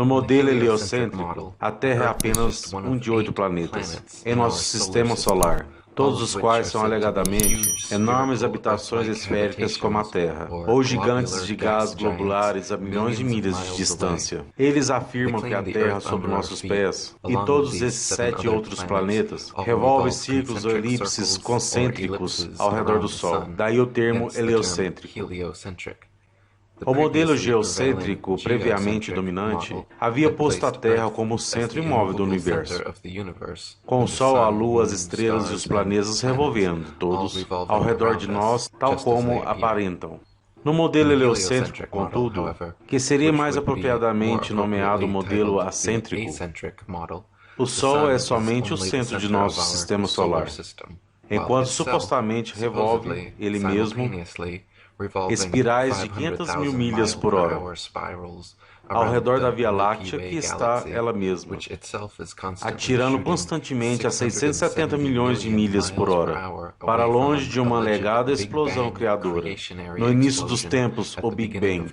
No modelo heliocêntrico, a Terra é apenas um de 8 planetas em nosso sistema solar, todos os quais são alegadamente enormes habitações esféricas como a Terra, ou gigantes de gás globulares a milhões de milhas de distância. Eles afirmam que a Terra sob nossos pés e todos esses 7 outros planetas revolvem círculos ou elipses concêntricos ao redor do Sol, daí o termo heliocêntrico. O modelo geocêntrico previamente dominante havia posto a Terra como o centro imóvel do universo, com o Sol, a Lua, as estrelas e os planetas revolvendo, todos, ao redor de nós, tal como aparentam. No modelo heliocêntrico, contudo, que seria mais apropriadamente nomeado modelo acêntrico, o Sol é somente o centro de nosso sistema solar, enquanto supostamente revolve ele mesmo espirais de 500 mil milhas por hora, ao redor da Via Láctea que está ela mesma, atirando constantemente a 670 milhões de milhas por hora, para longe de uma alegada explosão criadora, no início dos tempos, o Big Bang.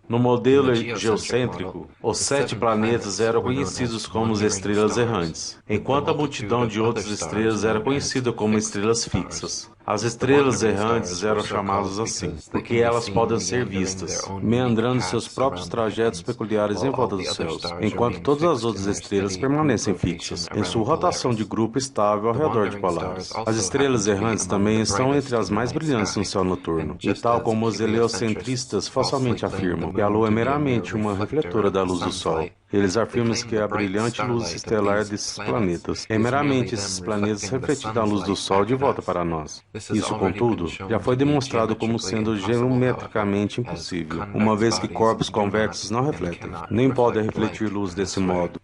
No modelo geocêntrico, os 7 planetas eram conhecidos como as estrelas errantes, enquanto a multidão de outras estrelas era conhecida como estrelas fixas. As estrelas errantes eram chamadas assim, porque elas podem ser vistas, meandrando seus próprios trajetos peculiares em volta dos céus, enquanto todas as outras estrelas permanecem fixas, em sua rotação de grupo estável ao redor de Polaris. As estrelas errantes também estão entre as mais brilhantes no céu noturno, e tal como os heliocentristas falsamente afirmam, que a Lua é meramente uma refletora da luz do Sol. Eles afirmam que a brilhante luz estelar desses planetas é meramente esses planetas refletindo a luz do Sol de volta para nós. Isso, contudo, já foi demonstrado como sendo geometricamente impossível, uma vez que corpos convexos não refletem, nem podem refletir luz desse modo.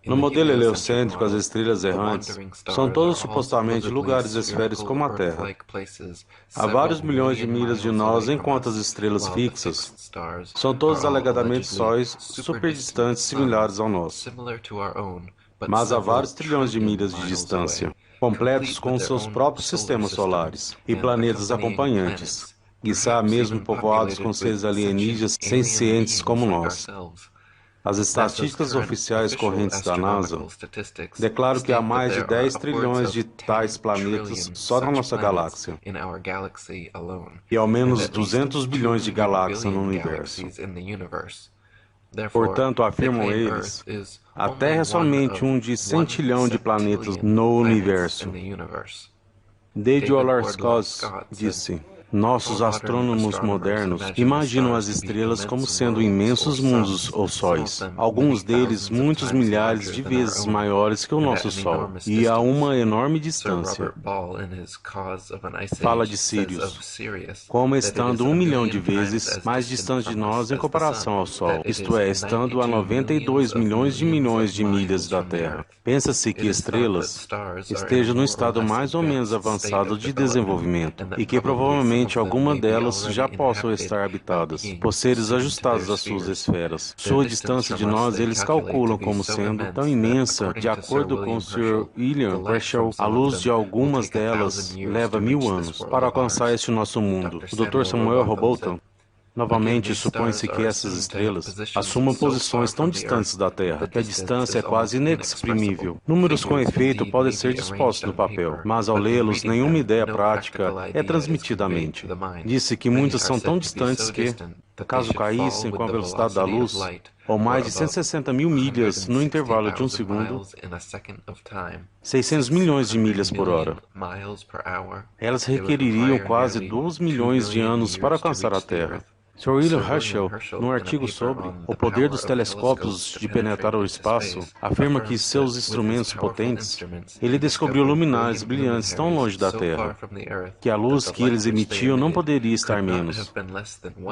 No modelo heliocêntrico, as estrelas errantes são todas supostamente lugares esféricos como a Terra, a vários milhões de milhas de nós, enquanto as estrelas fixas são todas alegadamente sóis superdistantes similares ao nosso, mas a vários trilhões de milhas de distância, completos com seus próprios sistemas solares e planetas acompanhantes, quiçá mesmo povoados com seres alienígenas sencientes como nós. As estatísticas oficiais correntes da NASA declaram que há mais de 10 trilhões de tais planetas só na nossa galáxia, e ao menos 200 bilhões de galáxias no universo. Portanto, afirmam eles, a Terra é somente um de 100 trilhão de planetas no universo. David Wallar-Scott disse: nossos astrônomos modernos imaginam as estrelas como sendo imensos mundos ou sóis, alguns deles muitos milhares de vezes maiores que o nosso Sol, e a uma enorme distância. Fala de Sirius, como estando 1 milhão de vezes mais distante de nós em comparação ao Sol, isto é, estando a 92 milhões de milhas da Terra. Pensa-se que estrelas estejam no estado mais ou menos avançado de desenvolvimento, e que provavelmente alguma delas já possam estar habitadas, por seres ajustados às suas esferas. Sua distância de nós eles calculam como sendo tão imensa, de acordo com o Sr. William Herschel, a luz de algumas delas leva 1000 anos para alcançar este nosso mundo. O Dr. Samuel Robotham novamente, supõe-se que essas estrelas assumam posições tão distantes da Terra, que a distância é quase inexprimível. Números com efeito podem ser dispostos no papel, mas ao lê-los, nenhuma ideia prática é transmitida à mente. Disse que muitas são tão distantes que, caso caíssem com a velocidade da luz, ou mais de 160 mil milhas no intervalo de um segundo, 600 milhões de milhas por hora, elas requeririam quase 2 milhões de anos para alcançar a Terra. Sr. William Herschel, num artigo sobre o poder dos telescópios de penetrar o espaço, afirma que seus instrumentos potentes, ele descobriu luminares brilhantes tão longe da Terra, que a luz que eles emitiam não poderia estar menos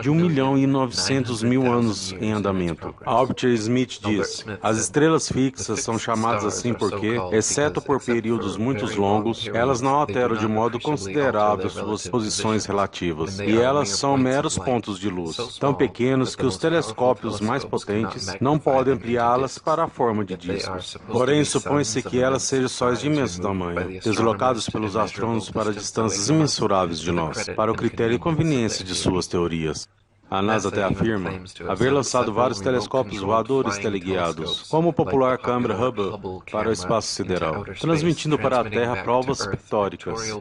de 1.900.000 anos em andamento. Albert Smith diz: as estrelas fixas são chamadas assim porque, exceto por períodos muito longos, elas não alteram de modo considerável suas posições relativas, e elas são meros pontos de luz, tão pequenos que os telescópios mais potentes não podem ampliá-las para a forma de discos. Porém, supõe-se que elas sejam sóis de imenso tamanho, deslocados pelos astrônomos para distâncias imensuráveis de nós, para o critério e conveniência de suas teorias. A NASA até afirma haver lançado vários telescópios voadores teleguiados, como o popular câmera Hubble para o espaço sideral, transmitindo para a Terra provas pictóricas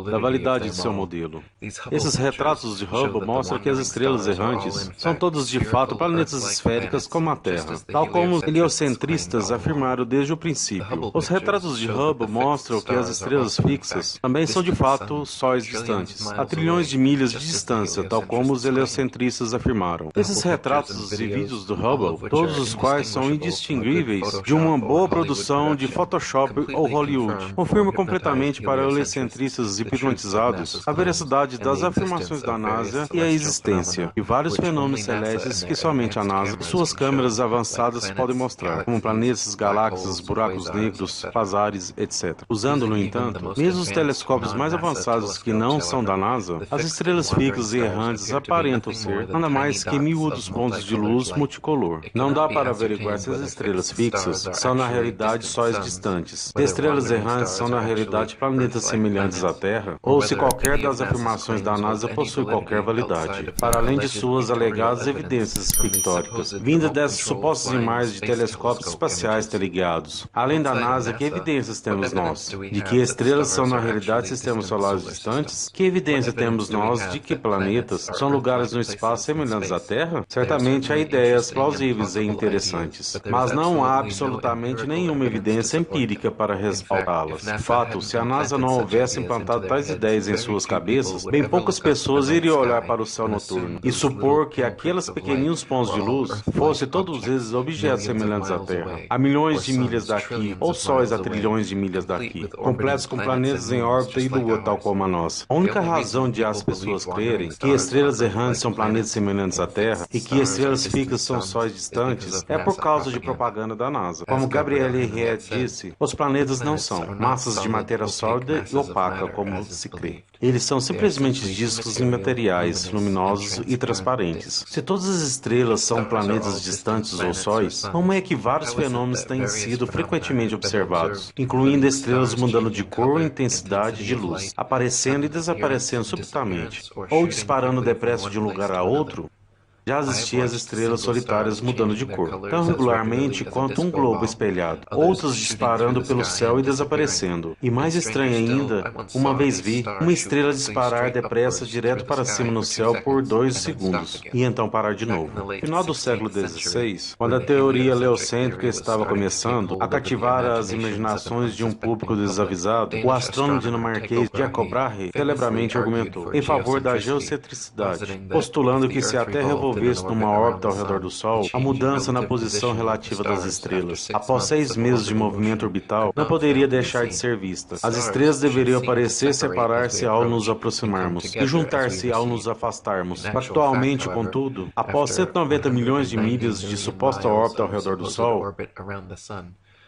da validade de seu modelo. Esses retratos de Hubble mostram que as estrelas errantes são todas de fato planetas esféricas como a Terra, tal como os heliocentristas afirmaram desde o princípio. Os retratos de Hubble mostram que as estrelas fixas também são de fato sóis distantes, a trilhões de milhas de distância, tal como os heliocentristas afirmaram. Esses retratos e vídeos do Hubble, todos os quais são indistinguíveis de uma boa produção de Photoshop ou Hollywood, confirmam completamente para heliocentristas hipnotizados a veracidade das afirmações da NASA e a existência de vários fenômenos celestes que somente a NASA e suas câmeras avançadas podem mostrar, como planetas, galáxias, buracos negros, quasares, etc. Usando, no entanto, mesmo os telescópios mais avançados que não são da NASA, as estrelas fixas e errantes aparentam ser nada mais que miúdos pontos de luz multicolor. Não dá para averiguar se as estrelas fixas são na realidade sóis distantes, se estrelas errantes são na realidade planetas semelhantes à Terra, ou se qualquer das afirmações da NASA possui qualquer validade, para além de suas alegadas evidências pictóricas, vindas dessas supostas imagens de telescópios espaciais teleguiados. Além da NASA, que evidências temos nós? De que estrelas são na realidade sistemas solares distantes? Que evidência temos nós de que planetas são lugares no espaço semelhantes à Terra? Certamente há ideias plausíveis e interessantes, mas não há absolutamente nenhuma evidência empírica para respaldá-las. De fato, se a NASA não houvesse implantado tais ideias em suas cabeças, bem poucas pessoas iriam olhar para o céu noturno e supor que aqueles pequeninos pontos de luz fossem todos eles objetos semelhantes à Terra, a milhões de milhas daqui, ou sóis a trilhões de milhas daqui, completos com planetas em órbita e lua tal como a nossa. A única razão de as pessoas crerem que estrelas errantes são planetas semelhantes à Terra e que estrelas fixas são sóis distantes é por causa de propaganda da NASA. Como Gabriele Riet disse, os planetas não são massas de matéria sólida e opaca como se crê. Eles são simplesmente discos imateriais, luminosos e transparentes. Se todas as estrelas são planetas distantes ou sóis, como é que vários fenômenos têm sido frequentemente observados, incluindo estrelas mudando de cor ou intensidade de luz, aparecendo e desaparecendo subitamente, ou disparando depressa de um lugar a outro? Já existiam as estrelas solitárias mudando de cor, tão regularmente quanto um globo espelhado, outras disparando pelo céu e desaparecendo. E mais estranho ainda, uma vez vi uma estrela disparar depressa direto para cima no céu por 2 segundos, e então parar de novo. No final do século XVI, quando a teoria heliocêntrica estava começando a cativar as imaginações de um público desavisado, o astrônomo dinamarquês Tycho Brahe celebramente argumentou em favor da geocentricidade, postulando que se a Terra revolvesse numa órbita ao redor do Sol, a mudança na posição relativa das estrelas, após 6 meses de movimento orbital, não poderia deixar de ser vista. As estrelas deveriam parecer separar-se ao nos aproximarmos e juntar-se ao nos afastarmos. Atualmente, contudo, após 190 milhões de milhas de suposta órbita ao redor do Sol,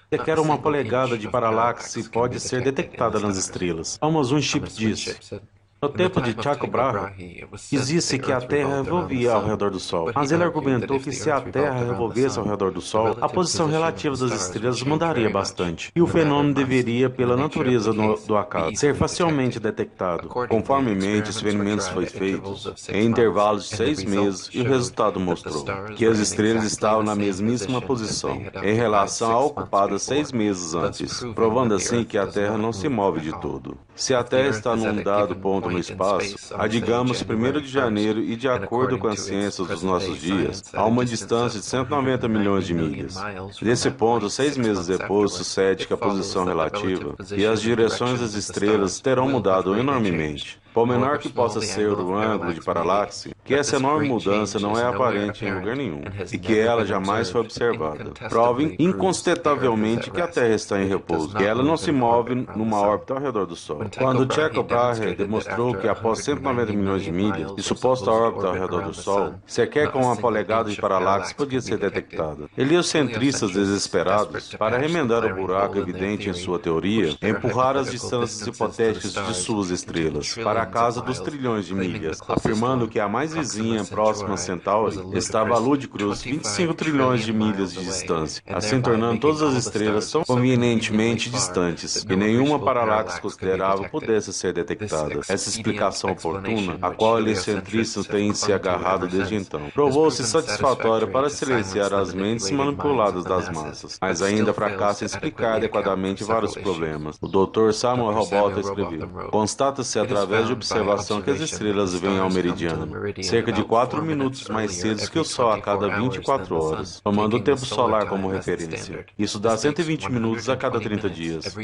sequer uma polegada de paralaxe pode ser detectada nas estrelas. Thomas Winship disse: no tempo de Tycho Brahe, dizia-se que a Terra revolvia ao redor do Sol, mas ele argumentou que se a Terra revolvesse ao redor do Sol, a posição relativa das estrelas mudaria bastante, e o fenômeno deveria, pela natureza do acaso, ser facilmente detectado. Conformemente, experimentos foram feitos em intervalos de 6 meses e o resultado mostrou que as estrelas estavam na mesmíssima posição em relação à ocupada 6 meses antes, provando assim que a Terra não se move de todo. Se a Terra está num dado ponto no espaço, a digamos 1º de janeiro e de acordo com as ciências dos nossos dias, a uma distância de 190 milhões de milhas. Nesse ponto, 6 meses depois, sucede que a posição relativa e as direções das estrelas terão mudado enormemente. Por menor que possa ser o ângulo de paralaxe, que essa enorme mudança não é aparente em lugar nenhum, e que ela jamais foi observada. Prova incontestavelmente que a Terra está em repouso, que ela não se move numa órbita ao redor do Sol. Quando Tycho Brahe demonstrou que após 190 milhões de milhas de suposta órbita ao redor do Sol, sequer com uma polegada de paralaxe podia ser detectada. Heliocentristas desesperados, para remendar o buraco evidente em sua teoria, empurraram as distâncias hipotéticas de suas estrelas, para casa dos trilhões de milhas, afirmando que a mais vizinha próxima Centauri estava a ludicros 25 trilhões de milhas de distância, assim tornando todas as estrelas tão convenientemente distantes que nenhuma paralaxe considerável pudesse ser detectada. Essa explicação oportuna, a qual o heliocentrista tem se agarrado desde então, provou-se satisfatória para silenciar as mentes manipuladas das massas, mas ainda fracassa em explicar adequadamente vários problemas. O Dr. Samuel Robota escreveu: constata-se através de observação que as estrelas vêm ao meridiano, cerca de 4 minutos mais cedo que o Sol a cada 24 horas, tomando o tempo solar como referência. Isso dá 120 minutos a cada 30 dias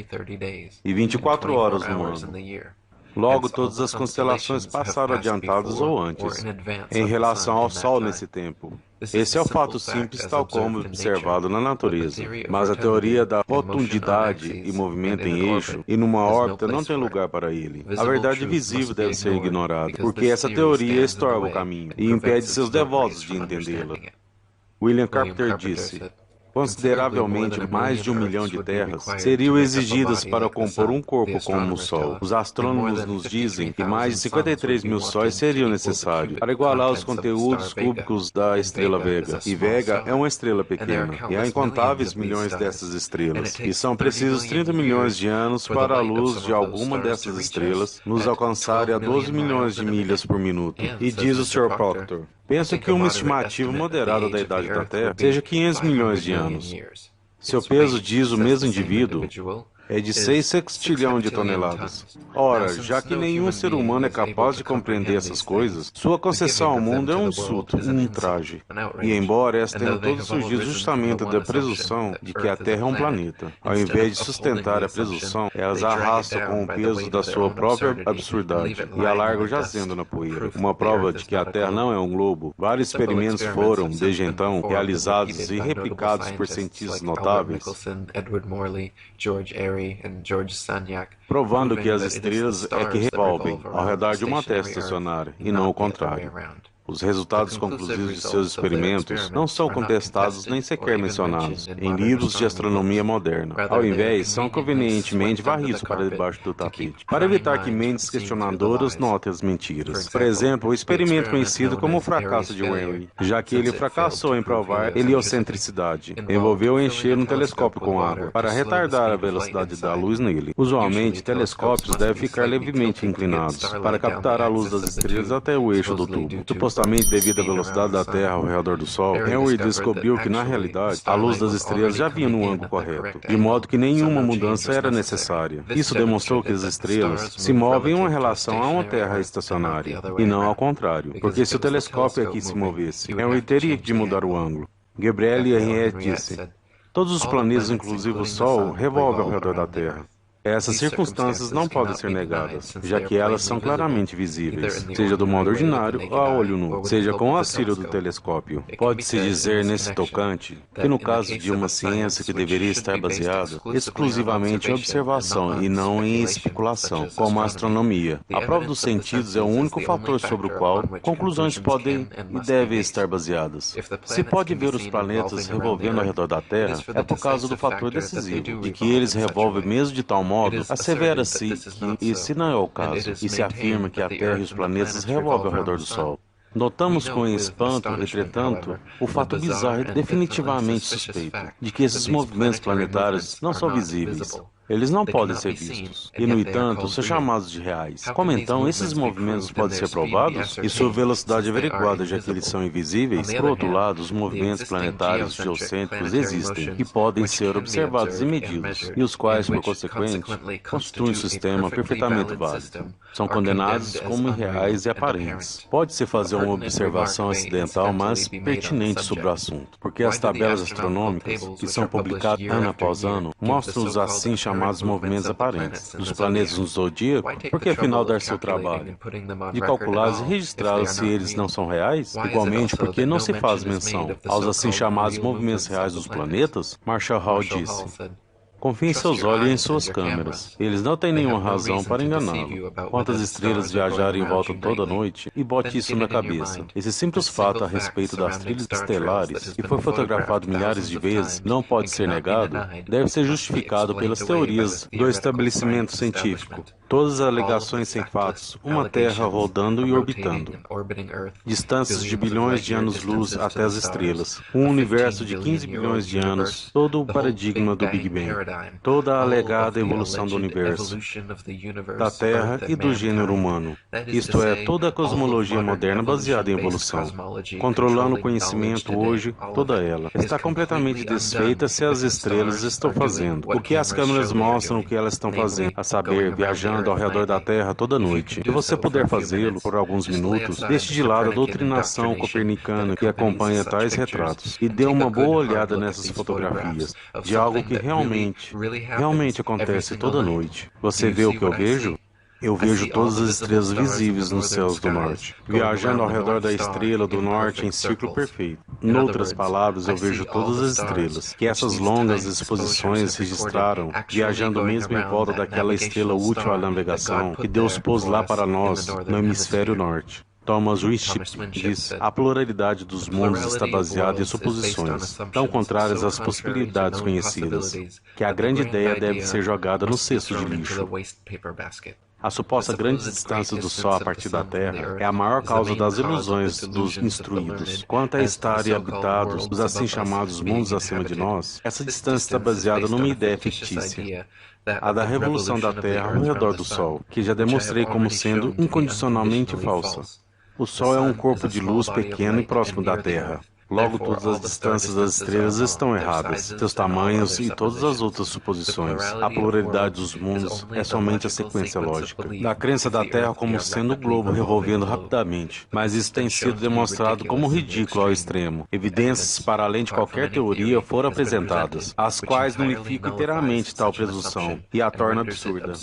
e 24 horas no ano. Logo, todas as constelações passaram adiantadas ou antes, em relação ao Sol nesse tempo. Esse é o fato simples, tal como observado na natureza. Mas a teoria da rotundidade e movimento em eixo e numa órbita não tem lugar para ele. A verdade visível deve ser ignorada, porque essa teoria estorva o caminho e impede seus devotos de entendê-la. William Carpenter disse: consideravelmente mais de 1 milhão de terras seriam exigidas para compor um corpo como o Sol. Os astrônomos nos dizem que mais de 53 mil sóis seriam necessários para igualar os conteúdos cúbicos da estrela Vega. E Vega é uma estrela pequena, e há incontáveis milhões dessas estrelas. E são precisos 30 milhões de anos para a luz de alguma dessas estrelas nos alcançar a 12 milhões de milhas por minuto. E diz o Sr. Proctor: penso que uma estimativa moderada da idade da Terra seja 500 milhões de anos. Seu peso, diz o mesmo indivíduo, é de 6 sextilhão de toneladas. Ora, já que nenhum ser humano é capaz de compreender essas coisas, sua concessão ao mundo é um insulto, um traje. E embora esta tenha todos surgido justamente da presunção de que a Terra é um planeta, ao invés de sustentar a presunção, elas arrastam com o peso da sua própria absurdidade e a largam jazendo na poeira. Uma prova de que a Terra não é um globo. Vários experimentos foram, desde então, realizados e replicados por cientistas notáveis, provando que as estrelas é que revolvem ao redor de uma Terra estacionária, e não o contrário. Os resultados conclusivos de seus experimentos não são contestados nem sequer mencionados em livros de astronomia moderna. Ao invés, são convenientemente varridos para debaixo do tapete, para evitar que mentes questionadoras notem as mentiras. Por exemplo, o experimento conhecido como o fracasso de Henry, já que ele fracassou em provar heliocentricidade, envolveu encher um telescópio com água, para retardar a velocidade da luz nele. Usualmente, telescópios devem ficar levemente inclinados, para captar a luz das estrelas até o eixo do tubo. Supostamente devido à velocidade da Terra ao redor do Sol, Henry descobriu que, na realidade, a luz das estrelas já vinha no ângulo correto, de modo que nenhuma mudança era necessária. Isso demonstrou que as estrelas se movem em uma relação a uma Terra estacionária, e não ao contrário, porque se o telescópio aqui se movesse, Henry teria de mudar o ângulo. Gabriele Henriette disse: todos os planetas, inclusive o Sol, revolvem ao redor da Terra. Essas circunstâncias não podem ser negadas, já que elas são claramente visíveis, seja do modo ordinário ou a olho nu, seja com o auxílio do telescópio. Pode-se dizer nesse tocante que no caso de uma ciência que deveria estar baseada exclusivamente em observação e não em especulação, como a astronomia, a prova dos sentidos é o único fator sobre o qual conclusões podem e devem estar baseadas. Se pode ver os planetas revolvendo ao redor da Terra, é por causa do fator decisivo, de que eles revolvem mesmo de tal modo, assevera-se que esse não é o caso, e se afirma que a Terra e os planetas revolvem ao redor do Sol. Notamos com espanto, entretanto, o fato bizarro e definitivamente suspeito de que esses movimentos planetários não são visíveis. Eles não podem ser vistos, e, no entanto, são chamados de reais. Como então esses movimentos podem ser provados e sua velocidade averiguada, já que eles são invisíveis? Por outro lado, os movimentos planetários geocêntricos existem e podem ser observados e medidos, e os quais, por consequente, constituem um sistema perfeitamente válido. São condenados como irreais e aparentes. Pode-se fazer uma observação acidental, mas pertinente sobre o assunto, porque as tabelas astronômicas, que são publicadas ano após ano, mostram-os assim chamados movimentos aparentes dos planetas no zodíaco, porque afinal dar seu trabalho de calculá-los e registrá-los se eles não são reais? Igualmente, porque não se faz menção aos assim chamados movimentos reais dos planetas? Marshall Hall disse: Confie em seus olhos e em suas câmeras. Eles não têm nenhuma razão para enganá-lo. Quantas estrelas viajaram em volta toda noite? E bote isso na cabeça. Esse simples fato a respeito das trilhas estelares, que foi fotografado milhares de vezes, não pode ser negado, deve ser justificado pelas teorias do estabelecimento científico. Todas as alegações sem fatos, uma Terra rodando e orbitando. Distâncias de bilhões de anos-luz até as estrelas. Um universo de 15 bilhões de anos. Todo o paradigma do Big Bang. Toda a alegada evolução do universo, da Terra e do gênero humano. Isto é, toda a cosmologia moderna baseada em evolução. Controlando o conhecimento hoje, toda ela está completamente desfeita se as estrelas estão fazendo. O que as câmeras mostram o que elas estão fazendo, a saber, viajando ao redor da Terra toda noite. Se você puder fazê-lo por alguns minutos, deixe de lado a doutrinação copernicana que acompanha tais retratos e dê uma boa olhada nessas fotografias de algo que realmente acontece toda noite. Você vê o que eu vejo? Eu vejo todas as estrelas visíveis nos céus do norte, viajando ao redor da estrela do norte em círculo perfeito. Noutras palavras, eu vejo todas as estrelas, que essas longas exposições registraram, viajando mesmo em volta daquela estrela útil à navegação, que Deus pôs lá para nós, no hemisfério norte. Thomas Winship diz: a pluralidade dos mundos está baseada em suposições, tão contrárias às possibilidades conhecidas, que a grande ideia deve ser jogada no cesto de lixo. A suposta grande distância do Sol a partir da Terra é a maior causa das ilusões dos instruídos. Quanto a estarem habitados os assim chamados mundos acima de nós, essa distância está baseada numa ideia fictícia, a da revolução da Terra ao redor do Sol, que já demonstrei como sendo incondicionalmente falsa. O Sol é um corpo de luz pequeno e próximo da Terra. Logo, todas as distâncias das estrelas estão erradas, seus tamanhos e todas as outras suposições. A pluralidade dos mundos é somente a sequência lógica da crença da Terra como sendo o globo revolvendo rapidamente. Mas isso tem sido demonstrado como ridículo ao extremo. Evidências para além de qualquer teoria foram apresentadas, as quais nulificam inteiramente tal presunção e a tornam absurda,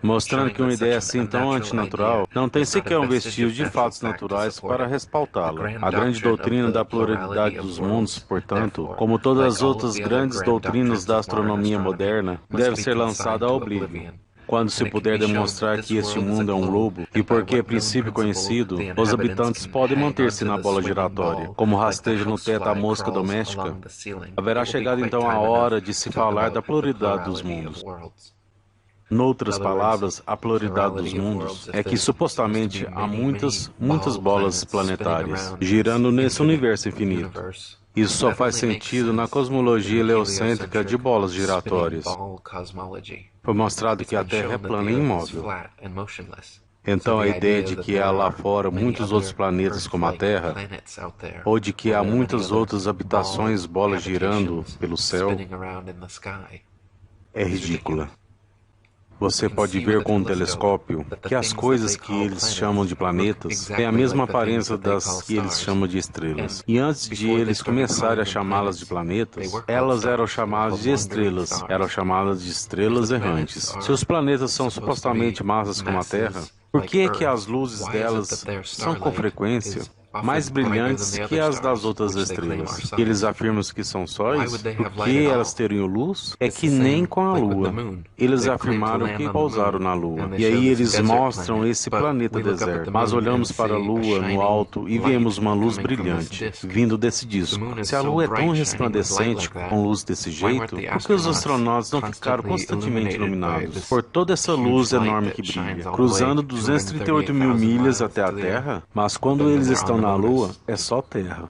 mostrando que uma ideia assim tão antinatural não tem sequer um vestígio de fatos naturais para respaldá-la. A grande doutrina da pluralidade dos mundos, portanto, como todas as outras grandes doutrinas da astronomia moderna, deve ser lançada ao oblívio. Quando se puder demonstrar que este mundo é um globo, e porque é princípio conhecido, os habitantes podem manter-se na bola giratória, como rasteja no teto a mosca doméstica, haverá chegado então a hora de se falar da pluralidade dos mundos. Noutras palavras, a pluralidade dos mundos é que supostamente há muitas bolas planetárias girando nesse universo infinito. Isso só faz sentido na cosmologia heliocêntrica de bolas giratórias. Foi mostrado que a Terra é plana e imóvel. Então a ideia de que há lá fora muitos outros planetas como a Terra, ou de que há muitas outras habitações bolas girando pelo céu, é ridícula. Você pode ver com um telescópio que as coisas que eles chamam de planetas têm a mesma aparência das que eles chamam de estrelas. E antes de eles começarem a chamá-las de planetas, elas eram chamadas de estrelas, eram chamadas de estrelas errantes. Se os planetas são supostamente massas como a Terra, por que é que as luzes delas são com frequência mais brilhantes que as das outras estrelas? Eles afirmam que são sóis porque elas teriam luz? É que nem com a Lua. Eles afirmaram que pousaram na Lua. E aí eles mostram esse planeta deserto. Mas olhamos para a Lua no alto e vemos uma luz brilhante vindo desse disco. Se a Lua é tão resplandecente com luz desse jeito, por que os astronautas não ficaram constantemente iluminados por toda essa luz enorme que brilha, cruzando 238 mil milhas até a Terra? Mas quando eles estão na Lua, é só terra.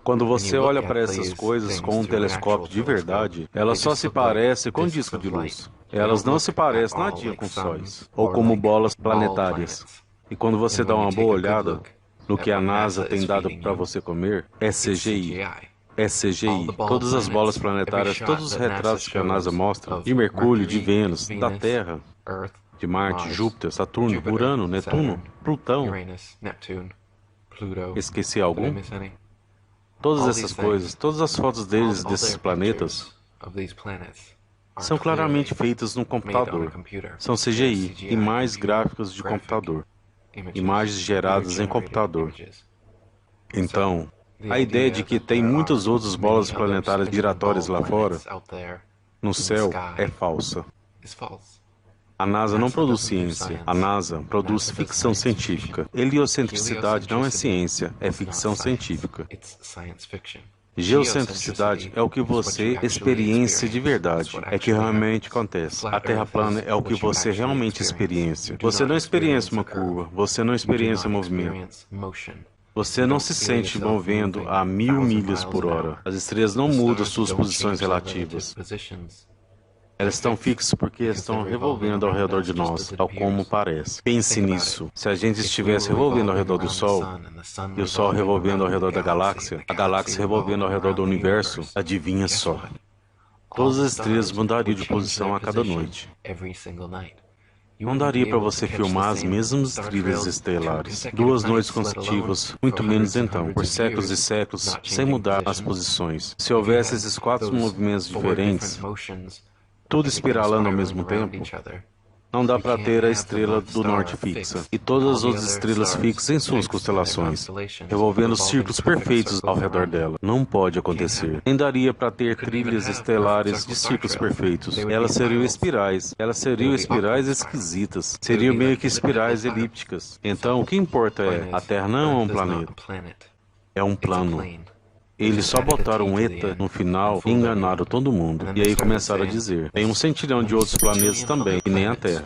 Quando você olha para essas coisas com um telescópio de verdade, elas só se parecem com um disco de luz. Elas não se parecem nadinha com sóis, ou como bolas planetárias. E quando você dá uma boa olhada no que a NASA tem dado para você comer, é CGI. É CGI. Todas as bolas planetárias, todos os retratos que a NASA mostra, de Mercúrio, de Vênus, da Terra, de Marte, Júpiter, Saturno, Urano, Netuno, Plutão. Esqueci algum? Todas essas coisas, todas as fotos deles, desses planetas, são claramente feitas no computador. São CGI, imagens gráficas de computador, imagens geradas em computador. Então, a ideia de que tem muitas outras bolas planetárias giratórias lá fora no céu é falsa. A NASA não produz ciência. A NASA produz ficção científica. Heliocentricidade não é ciência, é ficção científica. Geocentricidade é o que você experiencia de verdade, é que realmente acontece. A Terra plana é o que você realmente experiencia. Você não experiencia uma curva, você não experiencia movimento. Você não se sente movendo a 1000 milhas por hora. As estrelas não mudam suas posições relativas. Elas estão fixas porque estão revolvendo ao redor de nós, tal como parece. Pense nisso. Se a gente estivesse revolvendo ao redor do Sol, e o Sol revolvendo ao redor da galáxia, a galáxia revolvendo ao redor do universo, adivinha só. Todas as estrelas mudariam de posição a cada noite. Não daria para você filmar as mesmas trilhas estelares. 2 noites consecutivas, muito menos então, por séculos e séculos, sem mudar as posições. Se houvesse esses 4 movimentos diferentes, tudo espiralando ao mesmo tempo, não dá para ter a estrela do norte fixa e todas as outras estrelas fixas em suas constelações, revolvendo círculos perfeitos ao redor dela. Não pode acontecer. Nem daria para ter trilhas estelares de círculos perfeitos. Elas seriam espirais. Elas seriam espirais esquisitas. Seriam meio que espirais elípticas. Então, o que importa é, a Terra não é um planeta. É um plano. Eles só botaram um ETA no final e enganaram todo mundo. E aí começaram a dizer, tem 1 centilhão de outros planetas também, e nem a Terra.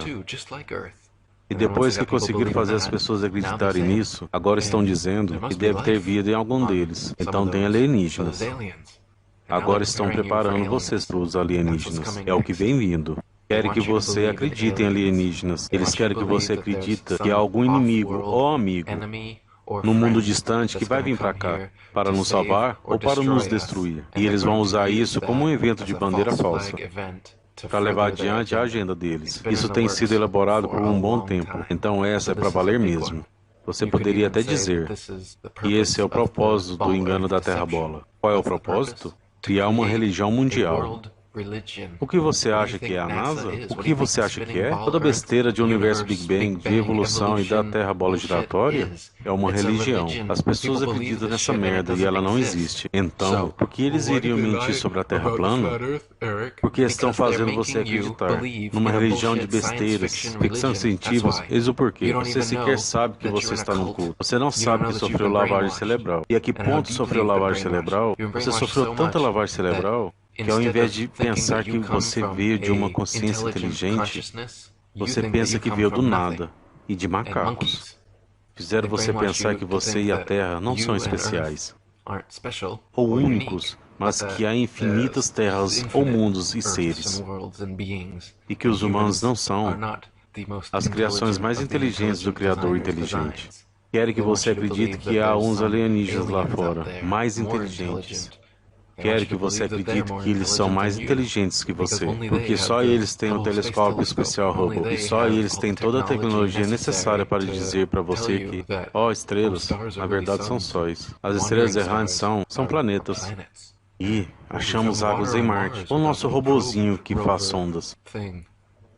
E depois que conseguiram fazer as pessoas acreditarem nisso, agora estão dizendo que deve ter vida em algum deles. Então tem alienígenas. Agora estão preparando vocês para os alienígenas. É o que vem vindo. Querem que você acredite em alienígenas. Eles querem que você acredite que há algum inimigo ou amigo no mundo distante que vai vir para cá, para nos salvar ou para nos destruir. E eles vão usar isso como um evento de bandeira falsa, para levar adiante a agenda deles. Isso tem sido elaborado por um bom tempo, então essa é para valer mesmo. Você poderia até dizer que esse é o propósito do engano da Terra-bola. Qual é o propósito? Criar uma religião mundial. O que você acha que é a NASA? O que você acha que é? Toda besteira de universo Big Bang, de evolução e da Terra-bola giratória é uma religião. As pessoas acreditam nessa merda e ela não existe. Então, por que eles iriam mentir sobre a Terra plana? Porque estão fazendo você acreditar numa religião de besteiras, ficção científica. Eis o porquê. Você sequer sabe que você está num culto. Você não sabe que sofreu lavagem cerebral. E a que ponto sofreu lavagem cerebral? Você sofreu tanta lavagem cerebral que ao invés de pensar que você veio de uma consciência inteligente, você pensa que veio do nada e de macacos. Fizeram você pensar que você e a Terra não são especiais ou únicos, mas que há infinitas terras ou mundos e seres, e que os humanos não são as criações mais inteligentes do Criador inteligente. Querem que você acredite que há uns alienígenas lá fora, mais inteligentes. Quero que você acredite que eles são mais inteligentes que você, porque só eles têm o telescópio especial Hubble, e só eles têm toda a tecnologia necessária para dizer para você que, estrelas, na verdade são sóis. As estrelas errantes são planetas. E achamos águas em Marte, o nosso robozinho que faz sondas.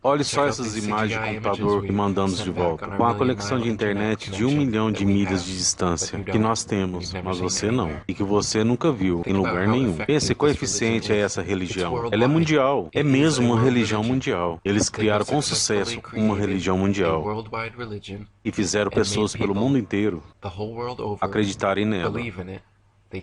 Olhe só essas imagens de computador que mandamos de volta, com a conexão de internet de 1 milhão de milhas de distância, que nós temos, mas você não, e que você nunca viu em lugar nenhum. Pense quão eficiente é essa religião. Ela é mundial, é mesmo uma religião mundial. Eles criaram com sucesso uma religião mundial e fizeram pessoas pelo mundo inteiro acreditarem nela.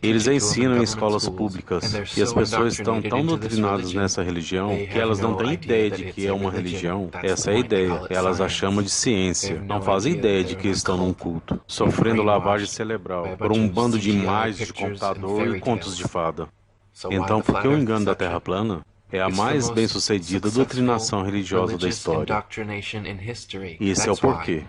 Eles a ensinam em escolas públicas, e as pessoas estão tão doutrinadas nessa religião que elas não têm ideia de que é uma religião. Essa é a ideia. Elas a chamam de ciência. Não fazem ideia de que estão num culto, sofrendo lavagem cerebral por um bando de imagens de computador e contos de fada. Então, por que o engano da Terra plana é a mais bem-sucedida doutrinação religiosa da história? E esse é o porquê.